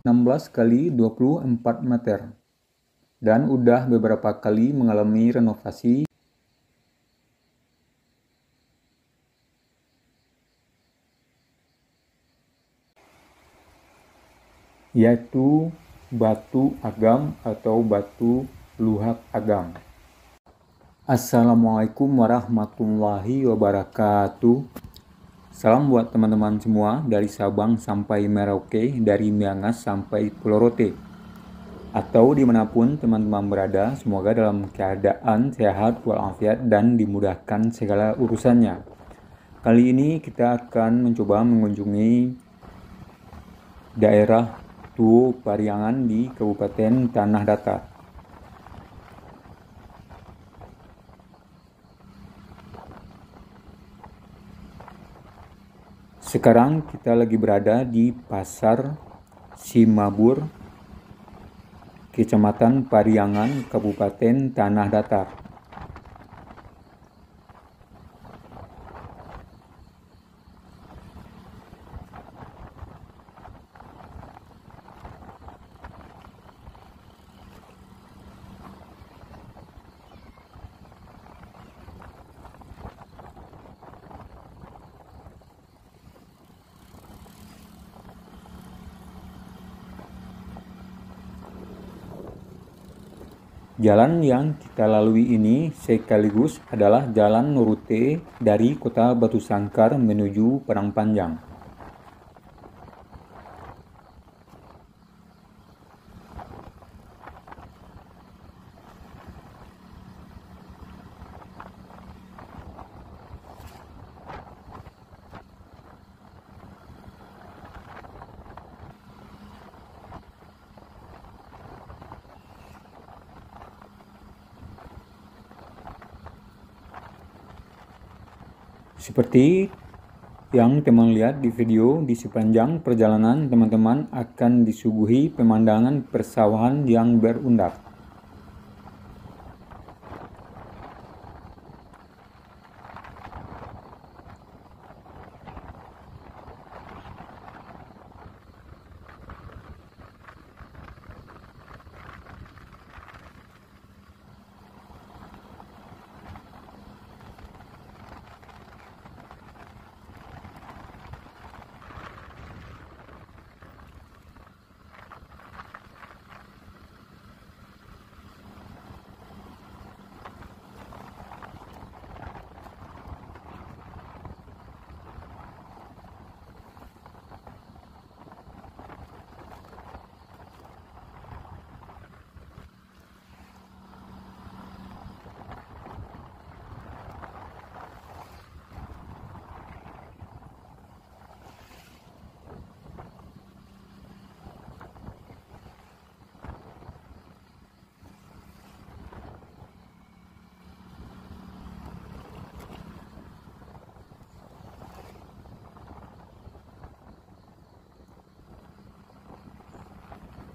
16 kali 24 meter dan udah beberapa kali mengalami renovasi yaitu batu agam atau batu luhak agam. Assalamualaikum warahmatullahi wabarakatuh. Salam buat teman-teman semua dari Sabang sampai Merauke, dari Miangas sampai Pulau Rote. Atau dimanapun teman-teman berada, semoga dalam keadaan sehat walafiat dan dimudahkan segala urusannya. Kali ini kita akan mencoba mengunjungi daerah Tuo Pariangan di Kabupaten Tanah Datar. Sekarang kita lagi berada di Pasar Simabur, Kecamatan Pariangan, Kabupaten Tanah Datar. Jalan yang kita lalui ini sekaligus adalah jalan rute dari Kota Batu Sangkar menuju Padang Panjang. Seperti yang teman lihat di video, di sepanjang perjalanan teman-teman akan disuguhi pemandangan persawahan yang berundak.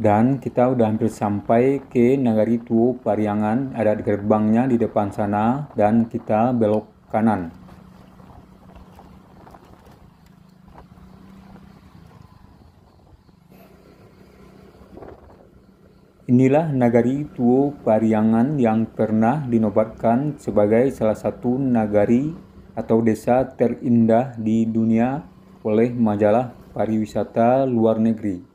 Dan kita udah hampir sampai ke Nagari Tuo Pariangan, ada gerbangnya di depan sana dan kita belok kanan. Inilah Nagari Tuo Pariangan yang pernah dinobatkan sebagai salah satu nagari atau desa terindah di dunia oleh majalah pariwisata luar negeri.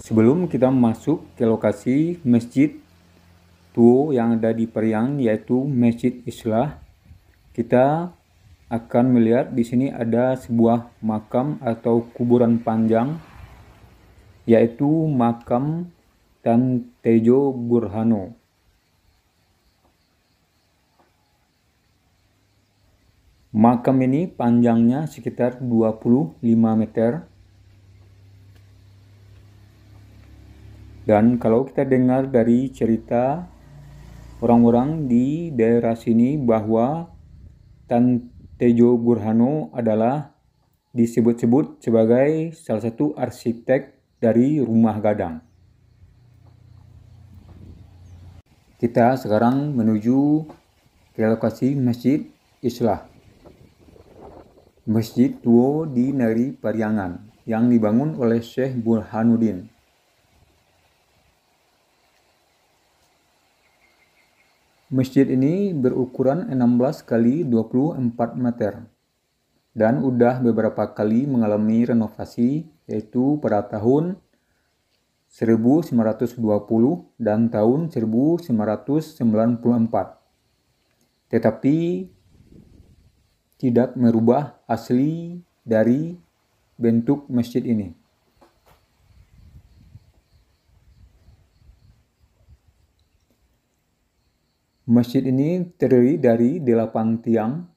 Sebelum kita masuk ke lokasi Masjid Tuo yang ada di Periang, yaitu Masjid Islah, kita akan melihat di sini ada sebuah makam atau kuburan panjang, yaitu makam Tan Tejo Burhano. Makam ini panjangnya sekitar 25 meter. Dan kalau kita dengar dari cerita orang-orang di daerah sini bahwa Tan Tejo Burhano adalah disebut-sebut sebagai salah satu arsitek dari Rumah Gadang. Kita sekarang menuju ke lokasi Masjid Islah. Masjid tua di Negeri Pariangan yang dibangun oleh Syekh Burhanuddin. Masjid ini berukuran 16 kali 24 meter dan udah beberapa kali mengalami renovasi, yaitu pada tahun 1920 dan tahun 1994. Tetapi tidak merubah asli dari bentuk masjid ini. Masjid ini terdiri dari 8 tiang.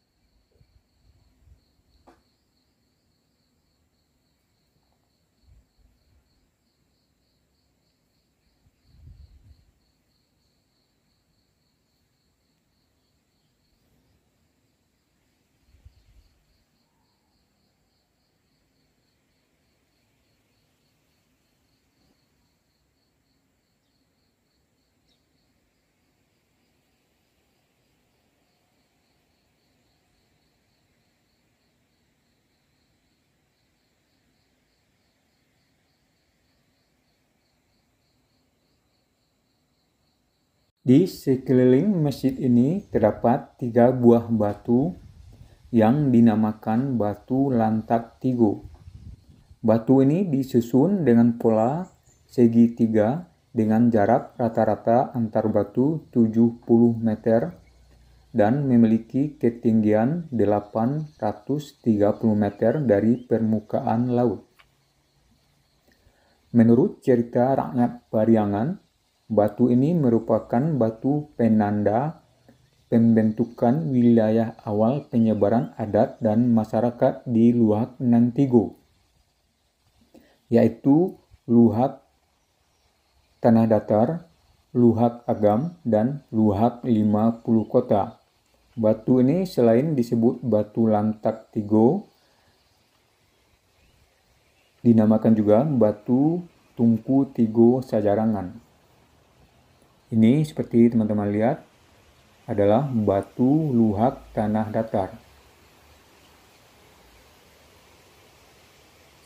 Di sekeliling masjid ini terdapat 3 buah batu yang dinamakan batu lantak tigo. Batu ini disusun dengan pola segitiga dengan jarak rata-rata antar batu 70 meter dan memiliki ketinggian 830 meter dari permukaan laut. Menurut cerita rakyat Pariangan, batu ini merupakan batu penanda pembentukan wilayah awal penyebaran adat dan masyarakat di Luhak Nantigo, yaitu Luhak Tanah Datar, Luhak Agam, dan Luhak 50 Kota. Batu ini selain disebut batu lantak tigo, dinamakan juga batu tungku tigo sajarangan. Ini seperti teman-teman lihat adalah batu luhak tanah datar.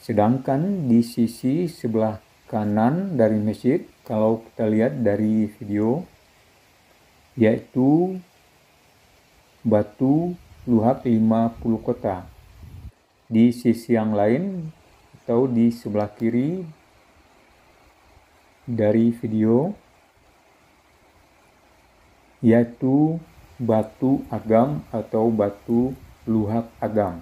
Sedangkan di sisi sebelah kanan dari masjid, kalau kita lihat dari video, yaitu batu luhak 50 kota. Di sisi yang lain atau di sebelah kiri dari video, yaitu batu agam atau batu luhak agam.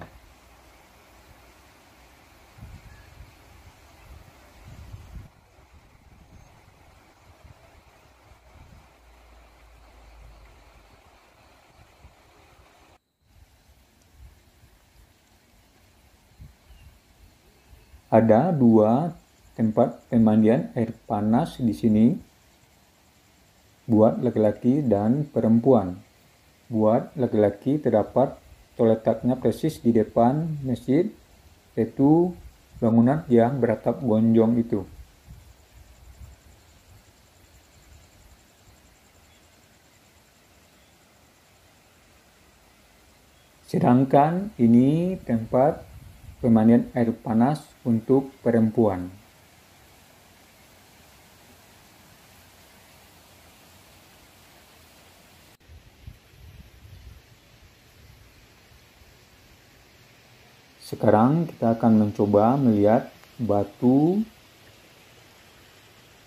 Ada 2 tempat pemandian air panas di sini buat laki-laki dan perempuan. Buat laki-laki terdapat letaknya persis di depan masjid, yaitu bangunan yang beratap gonjong itu. Sedangkan ini tempat pemandian air panas untuk perempuan. Sekarang kita akan mencoba melihat batu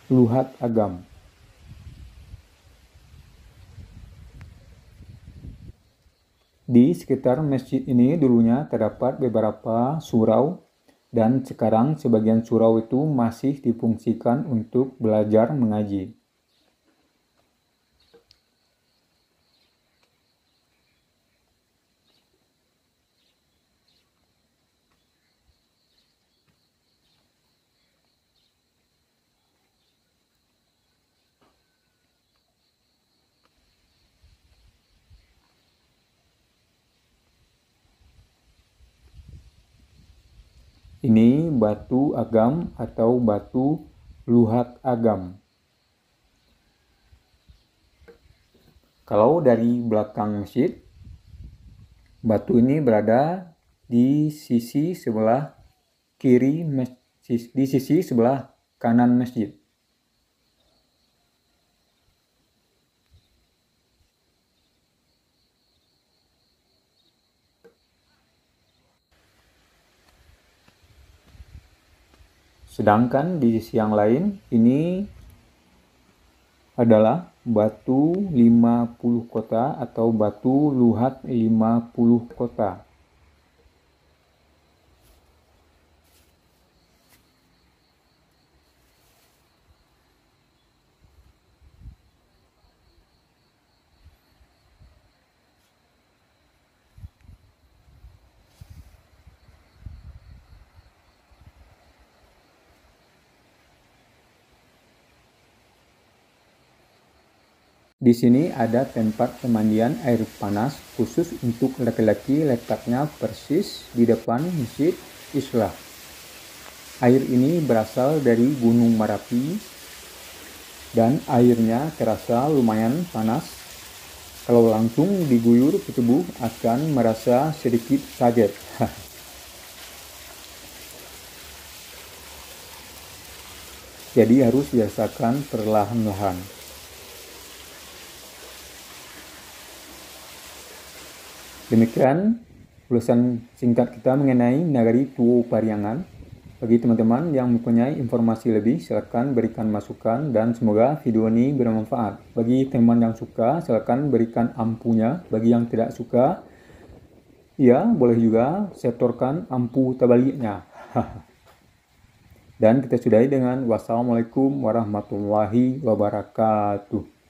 luhak agam. Di sekitar masjid ini dulunya terdapat beberapa surau, dan sekarang sebagian surau itu masih difungsikan untuk belajar mengaji. Ini batu agam atau batu luhat agam. Kalau dari belakang masjid, batu ini berada di sisi sebelah kiri masjid, di sisi sebelah kanan masjid. Sedangkan di sisi yang lain, ini adalah batu 50 kota atau batu luhat 50 kota. Di sini ada tempat pemandian air panas khusus untuk laki-laki, letaknya persis di depan Masjid Islah. Air ini berasal dari Gunung Merapi dan airnya terasa lumayan panas. Kalau langsung diguyur ke tubuh akan merasa sedikit kaget. Jadi harus dirasakan perlahan-lahan. Demikian ulasan singkat kita mengenai Nagari Tuo Pariangan. Bagi teman-teman yang mempunyai informasi lebih, silakan berikan masukan dan semoga video ini bermanfaat. Bagi teman yang suka, silakan berikan ampunya. Bagi yang tidak suka, ya boleh juga setorkan ampu tabaliknya. Dan kita sudahi dengan wassalamualaikum warahmatullahi wabarakatuh.